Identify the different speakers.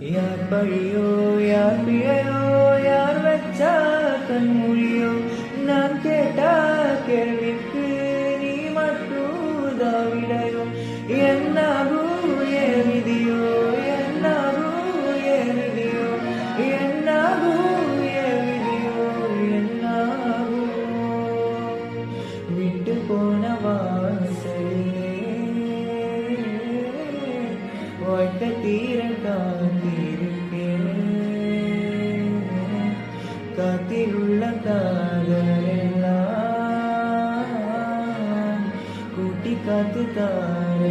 Speaker 1: யார் பழியோ யார் பிழையோ யார் வச்சா கண்மொழியோ நான் கேட்டா கேள்விக்கு நீ மட்டும் தாவிடையோ என்னாகும் என் விதியோ என்னாகும் என் விதியோ என்னாகும் என் விதியோ என்னாகும் விட்டு போன வாசலே வாழ்க்கை தீர காத்திருக்கேன் காத்திலுள்ள காதலெல்லாம் கூட்டி காத்து தார